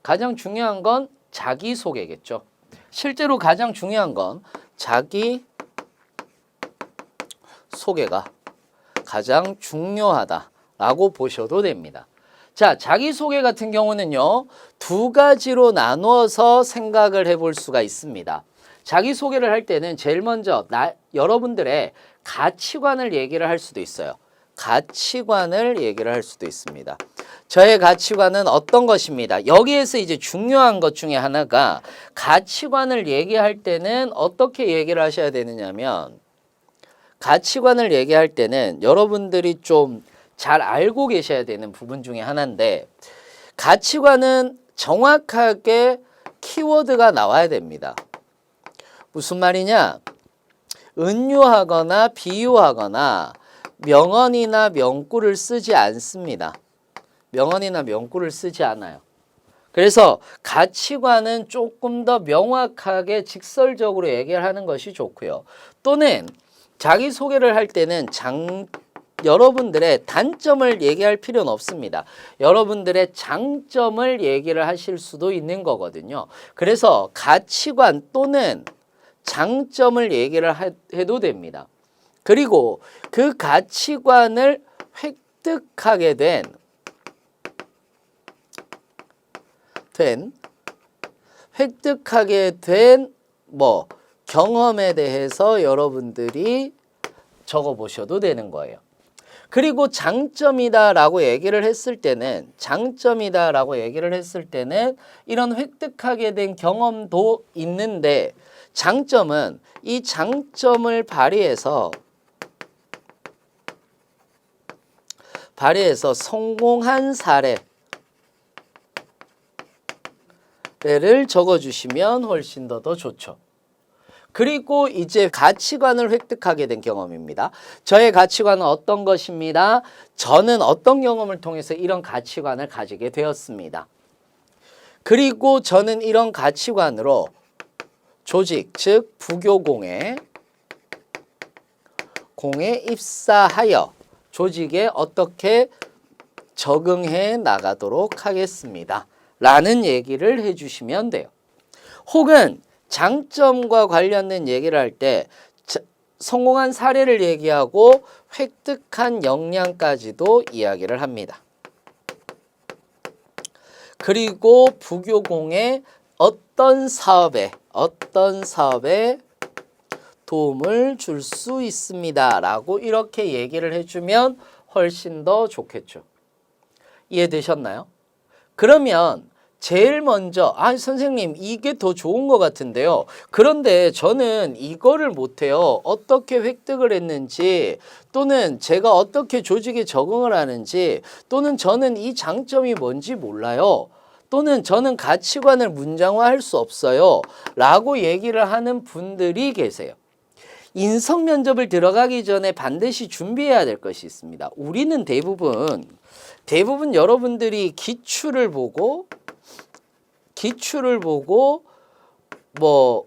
가장 중요한 건 자기소개겠죠. 실제로 가장 중요한 건 자기소개가 가장 중요하다라고 보셔도 됩니다. 자, 자기소개 같은 경우는요, 두 가지로 나누어서 생각을 해볼 수가 있습니다. 자기소개를 할 때는 제일 먼저 여러분들의 가치관을 얘기를 할 수도 있어요. 가치관을 얘기를 할 수도 있습니다. 저의 가치관은 어떤 것입니다. 여기에서 이제 중요한 것 중에 하나가 가치관을 얘기할 때는 어떻게 얘기를 하셔야 되느냐면 가치관을 얘기할 때는 여러분들이 좀 잘 알고 계셔야 되는 부분 중에 하나인데 가치관은 정확하게 키워드가 나와야 됩니다. 무슨 말이냐? 은유하거나 비유하거나 명언이나 명구를 쓰지 않습니다. 명언이나 명구를 쓰지 않아요. 그래서 가치관은 조금 더 명확하게 직설적으로 얘기를 하는 것이 좋고요. 또는 자기소개를 할 때는 여러분들의 단점을 얘기할 필요는 없습니다. 여러분들의 장점을 얘기를 하실 수도 있는 거거든요. 그래서 가치관 또는 장점을 얘기를 해도 됩니다. 그리고 그 가치관을 획득하게 된 경험에 대해서 여러분들이 적어 보셔도 되는 거예요. 그리고 장점이다라고 얘기를 했을 때는 이런 획득하게 된 경험도 있는데 장점은 이 장점을 발휘해서 성공한 사례를 적어주시면 훨씬 더 좋죠. 그리고 이제 가치관을 획득하게 된 경험입니다. 저의 가치관은 어떤 것입니다. 저는 어떤 경험을 통해서 이런 가치관을 가지게 되었습니다. 그리고 저는 이런 가치관으로 조직, 즉 부교공에 입사하여 조직에 어떻게 적응해 나가도록 하겠습니다. 라는 얘기를 해주시면 돼요. 혹은 장점과 관련된 얘기를 할 때 성공한 사례를 얘기하고 획득한 역량까지도 이야기를 합니다. 그리고 부교공의 어떤 사업에 도움을 줄 수 있습니다. 라고 이렇게 얘기를 해주면 훨씬 더 좋겠죠. 이해되셨나요? 그러면 제일 먼저 선생님 이게 더 좋은 것 같은데요. 그런데 저는 이거를 못해요. 어떻게 획득을 했는지 또는 제가 어떻게 조직에 적응을 하는지 또는 저는 이 장점이 뭔지 몰라요. 또는 저는 가치관을 문장화할 수 없어요. 라고 얘기를 하는 분들이 계세요. 인성 면접을 들어가기 전에 반드시 준비해야 될 것이 있습니다. 우리는 대부분 여러분들이 기출을 보고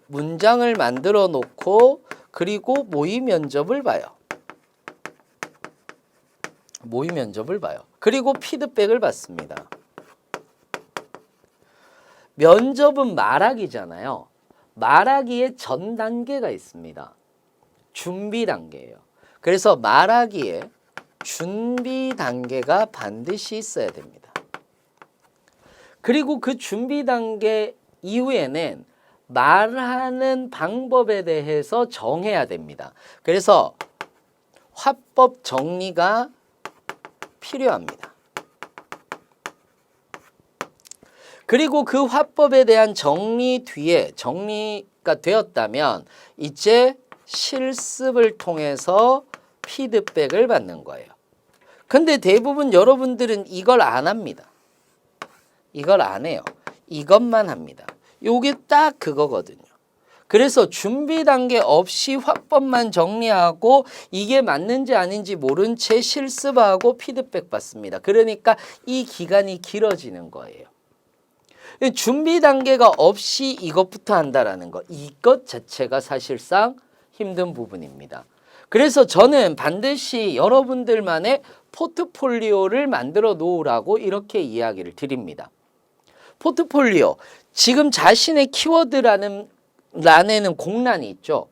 문장을 만들어 놓고 그리고 모의 면접을 봐요. 그리고 피드백을 받습니다. 면접은 말하기잖아요. 말하기에 전 단계가 있습니다. 준비 단계예요. 그래서 말하기에 준비 단계가 반드시 있어야 됩니다. 그리고 그 준비 단계 이후에는 말하는 방법에 대해서 정해야 됩니다. 그래서 화법 정리가 필요합니다. 그리고 그 화법에 대한 정리가 되었다면 이제 실습을 통해서 피드백을 받는 거예요. 근데 대부분 여러분들은 이걸 안 합니다. 이걸 안 해요. 이것만 합니다. 요게 딱 그거거든요. 그래서 준비 단계 없이 화법만 정리하고 이게 맞는지 아닌지 모른 채 실습하고 피드백 받습니다. 그러니까 이 기간이 길어지는 거예요. 준비 단계가 없이 이것부터 한다라는 거, 이것 자체가 사실상 힘든 부분입니다. 그래서 저는 반드시 여러분들만의 포트폴리오를 만들어 놓으라고 이렇게 이야기를 드립니다. 포트폴리오. 지금 자신의 키워드라는 란에는 공란이 있죠.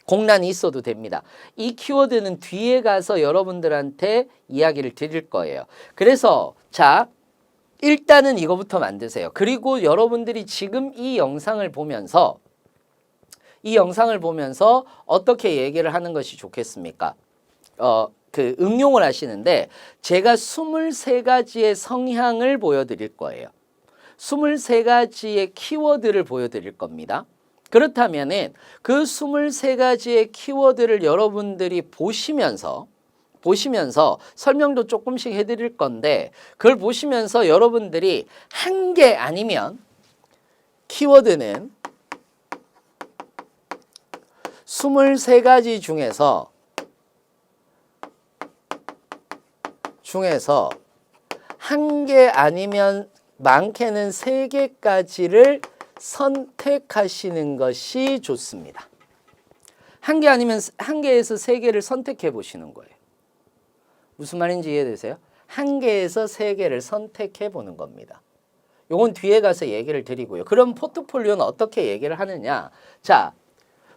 공란이 있어도 됩니다. 이 키워드는 뒤에 가서 여러분들한테 이야기를 드릴 거예요. 그래서 자, 일단은 이거부터 만드세요. 그리고 여러분들이 지금 이 영상을 보면서 어떻게 얘기를 하는 것이 좋겠습니까? 그 응용을 하시는데 제가 23가지의 성향을 보여드릴 거예요. 23가지의 키워드를 보여드릴 겁니다. 그렇다면은 그 23가지의 키워드를 여러분들이 보시면서 설명도 조금씩 해드릴 건데 그걸 보시면서 여러분들이 한 개 아니면 키워드는 23가지 중에서 한 개 아니면 많게는 3개까지를 선택하시는 것이 좋습니다. 한 개 아니면 한 개에서 3개를 선택해 보시는 거예요. 무슨 말인지 이해되세요? 한 개에서 3개를 선택해 보는 겁니다. 요건 뒤에 가서 얘기를 드리고요. 그럼 포트폴리오는 어떻게 얘기를 하느냐? 자,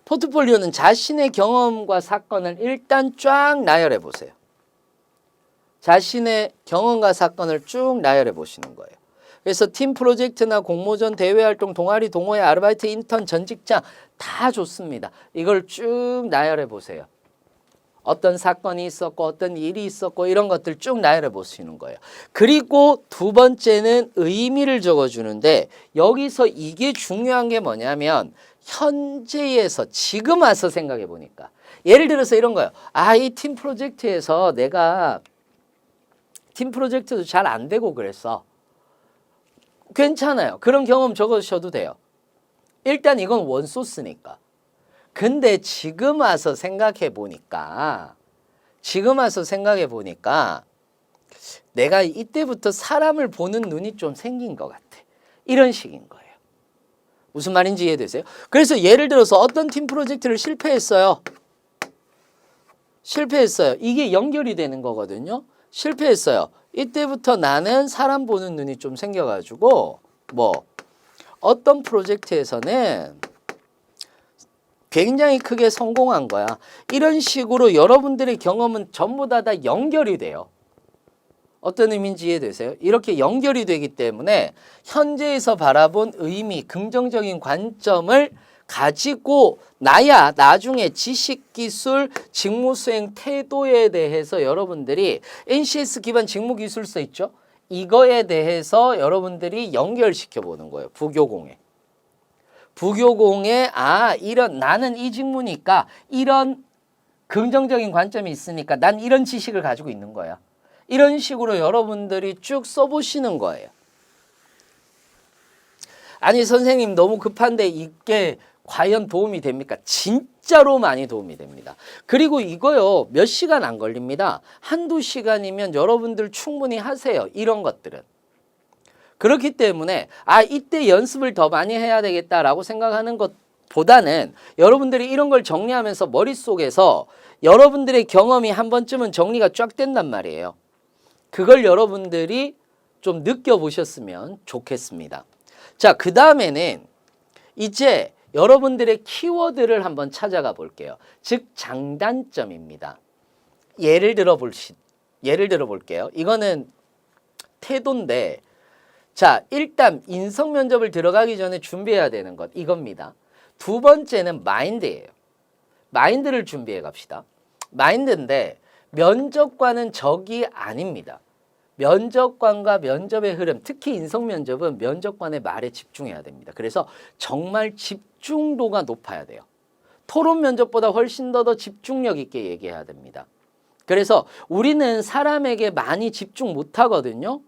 포트폴리오는 자신의 경험과 사건을 일단 쫙 나열해 보세요. 자신의 경험과 사건을 쭉 나열해 보시는 거예요. 그래서 팀 프로젝트나 공모전, 대외활동, 동아리, 동호회, 아르바이트, 인턴, 전직장 다 좋습니다. 이걸 쭉 나열해 보세요. 어떤 사건이 있었고 어떤 일이 있었고 이런 것들 쭉 나열해 보시는 거예요. 그리고 두 번째는 의미를 적어주는데 여기서 이게 중요한 게 뭐냐면 현재에서 지금 와서 생각해 보니까 예를 들어서 이런 거예요. 아, 이 팀 프로젝트에서 내가 팀 프로젝트도 잘 안 되고 그랬어. 괜찮아요. 그런 경험 적으셔도 돼요. 일단 이건 원소스니까. 근데 지금 와서 생각해 보니까 내가 이때부터 사람을 보는 눈이 좀 생긴 것 같아. 이런 식인 거예요. 무슨 말인지 이해되세요? 그래서 예를 들어서 어떤 팀 프로젝트를 실패했어요. 이게 연결이 되는 거거든요. 실패했어요. 이때부터 나는 사람 보는 눈이 좀 생겨가지고 어떤 프로젝트에서는 굉장히 크게 성공한 거야. 이런 식으로 여러분들의 경험은 전부 다 연결이 돼요. 어떤 의미인지 이해되세요? 이렇게 연결이 되기 때문에 현재에서 바라본 의미, 긍정적인 관점을 가지고 나야 나중에 지식, 기술, 직무 수행 태도에 대해서 여러분들이 NCS 기반 직무 기술서 있죠? 이거에 대해서 여러분들이 연결시켜 보는 거예요. 부교공에 이런 나는 이 직무니까 이런 긍정적인 관점이 있으니까 난 이런 지식을 가지고 있는 거야. 이런 식으로 여러분들이 쭉 써보시는 거예요. 아니 선생님 너무 급한데 이게 과연 도움이 됩니까? 진짜로 많이 도움이 됩니다. 그리고 이거요 몇 시간 안 걸립니다. 한두 시간이면 여러분들 충분히 하세요. 이런 것들은. 그렇기 때문에 이때 연습을 더 많이 해야 되겠다라고 생각하는 것보다는 여러분들이 이런 걸 정리하면서 머릿속에서 여러분들의 경험이 한 번쯤은 정리가 쫙 된단 말이에요. 그걸 여러분들이 좀 느껴보셨으면 좋겠습니다. 자, 그 다음에는 이제 여러분들의 키워드를 한번 찾아가 볼게요. 즉 장단점입니다. 예를 들어 볼게요. 이거는 태도인데 자, 일단 인성 면접을 들어가기 전에 준비해야 되는 것 이겁니다. 두 번째는 마인드예요. 마인드를 준비해 갑시다. 마인드인데 면접관은 적이 아닙니다. 면접관과 면접의 흐름, 특히 인성 면접은 면접관의 말에 집중해야 됩니다. 그래서 정말 집중도가 높아야 돼요. 토론 면접보다 훨씬 더 집중력 있게 얘기해야 됩니다. 그래서 우리는 사람에게 많이 집중 못 하거든요.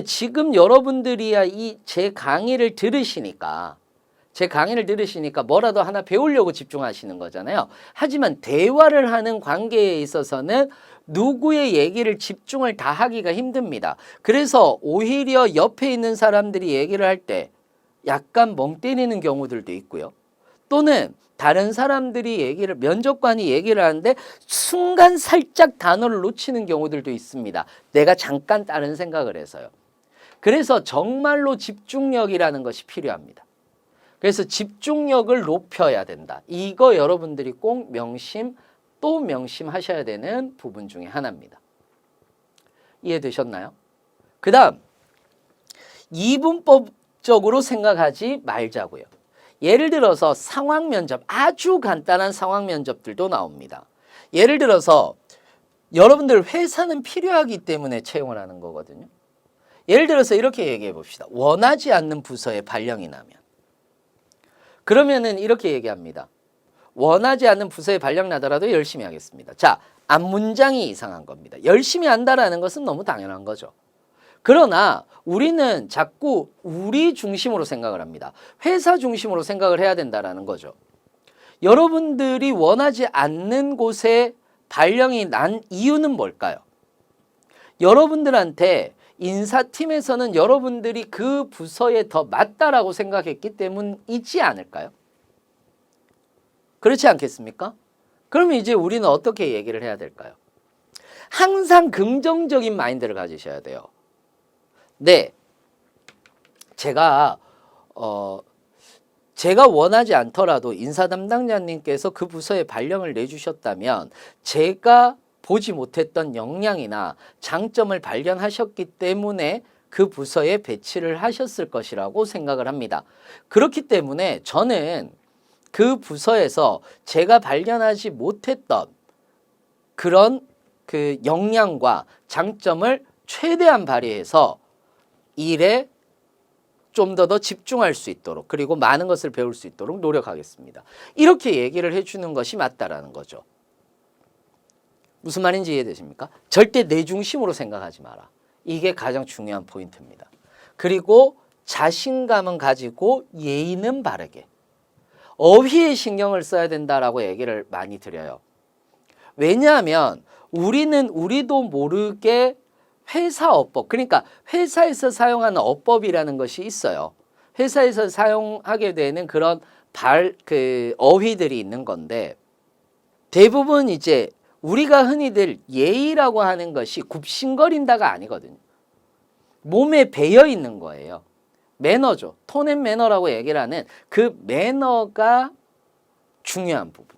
지금 여러분들이야 제 강의를 들으시니까 뭐라도 하나 배우려고 집중하시는 거잖아요. 하지만 대화를 하는 관계에 있어서는 누구의 얘기를 집중을 다 하기가 힘듭니다. 그래서 오히려 옆에 있는 사람들이 얘기를 할 때 약간 멍 때리는 경우들도 있고요. 또는 다른 사람들이 면접관이 얘기를 하는데 순간 살짝 단어를 놓치는 경우들도 있습니다. 내가 잠깐 다른 생각을 해서요. 그래서 정말로 집중력이라는 것이 필요합니다. 그래서 집중력을 높여야 된다. 이거 여러분들이 꼭 명심 또 명심하셔야 되는 부분 중에 하나입니다. 이해되셨나요? 그 다음 이분법적으로 생각하지 말자고요. 예를 들어서 상황 면접, 아주 간단한 상황 면접들도 나옵니다. 예를 들어서 여러분들 회사는 필요하기 때문에 채용을 하는 거거든요. 예를 들어서 이렇게 얘기해 봅시다. 원하지 않는 부서에 발령이 나면. 그러면은 이렇게 얘기합니다. 원하지 않는 부서에 발령 나더라도 열심히 하겠습니다. 자, 앞문장이 이상한 겁니다. 열심히 한다라는 것은 너무 당연한 거죠. 그러나 우리는 자꾸 우리 중심으로 생각을 합니다. 회사 중심으로 생각을 해야 된다라는 거죠. 여러분들이 원하지 않는 곳에 발령이 난 이유는 뭘까요? 여러분들한테 인사팀에서는 여러분들이 그 부서에 더 맞다라고 생각했기 때문이지 않을까요? 그렇지 않겠습니까? 그러면 이제 우리는 어떻게 얘기를 해야 될까요? 항상 긍정적인 마인드를 가지셔야 돼요. 네, 제가 원하지 않더라도 인사 담당자님께서 그 부서에 발령을 내주셨다면 제가 보지 못했던 역량이나 장점을 발견하셨기 때문에 그 부서에 배치를 하셨을 것이라고 생각을 합니다. 그렇기 때문에 저는 그 부서에서 제가 발견하지 못했던 그런 그 역량과 장점을 최대한 발휘해서 일에 좀 더 집중할 수 있도록 그리고 많은 것을 배울 수 있도록 노력하겠습니다. 이렇게 얘기를 해주는 것이 맞다라는 거죠. 무슨 말인지 이해되십니까? 절대 내 중심으로 생각하지 마라. 이게 가장 중요한 포인트입니다. 그리고 자신감은 가지고 예의는 바르게. 어휘에 신경을 써야 된다라고 얘기를 많이 드려요. 왜냐하면 우리도 모르게 회사 어법, 그러니까 회사에서 사용하는 어법이라는 것이 있어요. 회사에서 사용하게 되는 그런 어휘들이 있는 건데 대부분 이제 우리가 흔히들 예의라고 하는 것이 굽신거린다가 아니거든요. 몸에 배어 있는 거예요. 매너죠. 톤 앤 매너라고 얘기를 하는 그 매너가 중요한 부분.